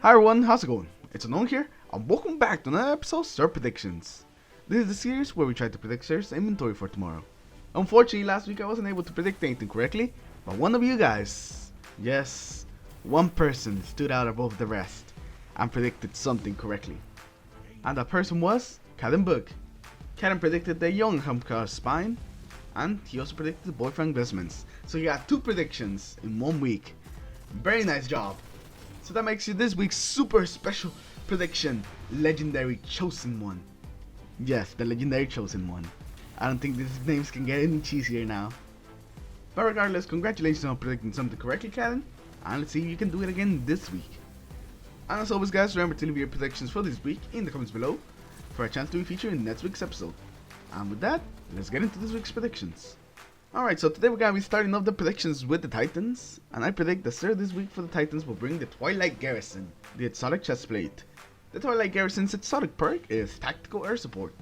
Hi everyone, how's it going? It's Unknown here, and welcome back to another episode of Sir Predictions. This is the series where we try to predict Sir's inventory for tomorrow. Unfortunately, last week I wasn't able to predict anything correctly, but one of you guys, yes, one person stood out above the rest and predicted something correctly. And that person was Caden Book. Caden predicted the young Humcar's spine, and he also predicted the boyfriend investments. So he got 2 predictions in 1 week. Very nice job. So that makes you this week's super special prediction, Legendary Chosen One. Yes, the Legendary Chosen One. I don't think these names can get any cheesier now. But regardless, congratulations on predicting something correctly, Caden. And let's see if you can do it again this week. And as always guys, remember to leave your predictions for this week in the comments below for a chance to be featured in next week's episode. And with that, let's get into this week's predictions. Alright, so today we're going to be starting off the predictions with the Titans, and I predict that Sir this week for the Titans will bring the Twilight Garrison, the exotic chestplate. The Twilight Garrison's exotic perk is Tactical Air Support.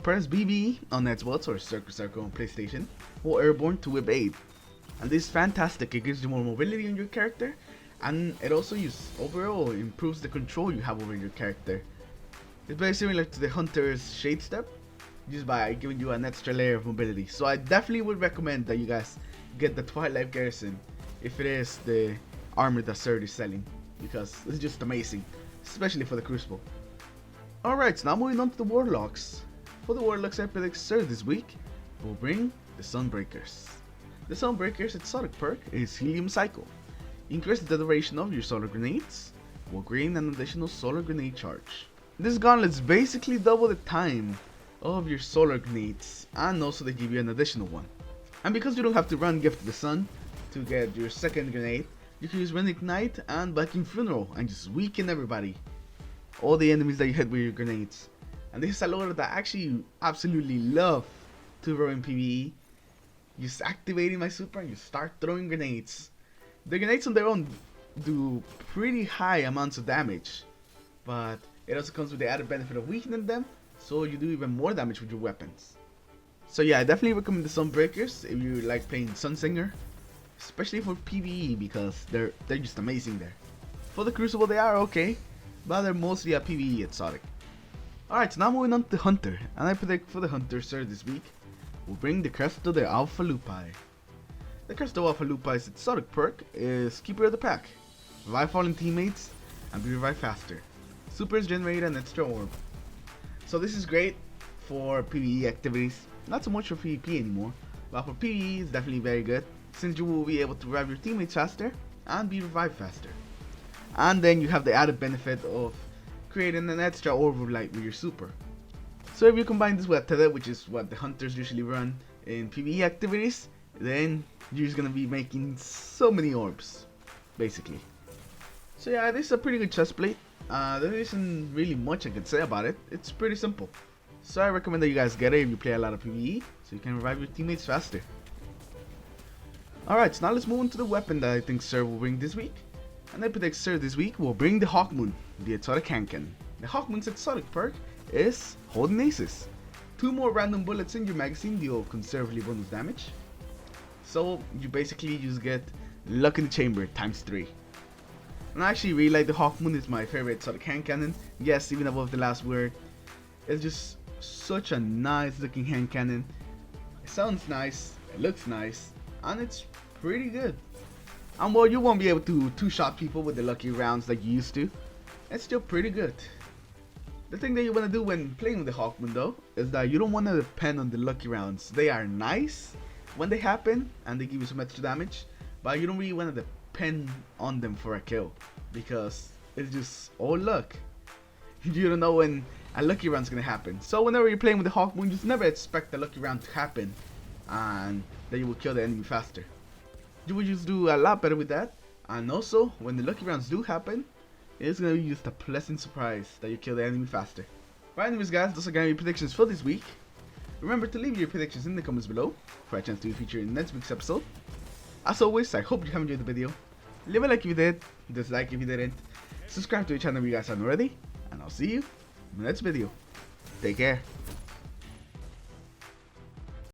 Press BB on Xbox or Circle on PlayStation, or Airborne to whip 8. And this is fantastic, it gives you more mobility on your character, and it also overall improves the control you have over your character. It's very similar to the Hunter's Shade Step, just by giving you an extra layer of mobility. So I definitely would recommend that you guys get the Twilight Garrison if it is the armor that Sir is selling, because it's just amazing, especially for the Crucible. Alright, so now moving on to the Warlocks. For the Warlocks, I predict Sir this week will bring the Sunbreakers. The Sunbreakers exotic perk is Helium Cycle. Increases the duration of your solar grenades while gain an additional solar grenade charge. This gauntlet's basically double the time of your solar grenades, and also they give you an additional one. And because you don't have to run Gift of the Sun to get your second grenade, you can use Run Ignite and Viking Funeral and just weaken everybody, all the enemies that you hit with your grenades. And this is a loader that I actually absolutely love to throw in PvE. Just activating my super and you start throwing grenades. The grenades on their own do pretty high amounts of damage, but it also comes with the added benefit of weakening them, so you do even more damage with your weapons. So yeah, I definitely recommend the Sunbreakers if you like playing Sunsinger, especially for PvE, because they're just amazing there. For the Crucible they are okay, but they're mostly a PvE exotic. Alright, so now moving on to the Hunter, and I predict for the Hunter Sir this week will bring the Crest of the Alpha Lupi. The Crest of Alpha Lupi's exotic perk is Keeper of the Pack. Revive fallen teammates and be revived faster. Supers generate an extra orb. So this is great for PvE activities, not so much for PvP anymore, but for PvE it's definitely very good, since you will be able to revive your teammates faster and be revived faster. And then you have the added benefit of creating an extra orb of light with your super. So if you combine this with Tether, which is what the Hunters usually run in PvE activities, then you're just gonna be making so many orbs, basically. So yeah, this is a pretty good chestplate. There isn't really much I can say about it. It's pretty simple. So I recommend that you guys get it if you play a lot of PvE, so you can revive your teammates faster. Alright, so now let's move on to the weapon that I think Sir will bring this week. And I predict Sir this week will bring the Hawkmoon, the exotic hand cannon. The Hawkmoon's exotic perk is Holding Aces. 2 more random bullets in your magazine deal considerably bonus damage. So you basically just get Luck in the Chamber times 3. And I actually really like the Hawkmoon. It's my favorite exotic hand cannon. Yes, even above the last word. It's just such a nice looking hand cannon. It sounds nice, it looks nice, and it's pretty good. And while you won't be able to 2-shot people with the lucky rounds like you used to, it's still pretty good. The thing that you want to do when playing with the Hawkmoon though, is that you don't want to depend on the lucky rounds. They are nice when they happen and they give you some extra damage, but you don't really want to depend on them for a kill, because it's just all luck. You don't know when a lucky round's gonna happen. So whenever you're playing with the Hawkmoon, just never expect a lucky round to happen and that you will kill the enemy faster. You will just do a lot better with that, and also when the lucky rounds do happen, it's gonna be just a pleasant surprise that you kill the enemy faster. Right, anyways guys, those are gonna be predictions for this week. Remember to leave your predictions in the comments below for a chance to be featured in next week's episode. As always, I hope you have enjoyed the video. Leave a like if you did, dislike if you didn't, subscribe to the channel if you guys haven't already, and I'll see you in the next video. Take care.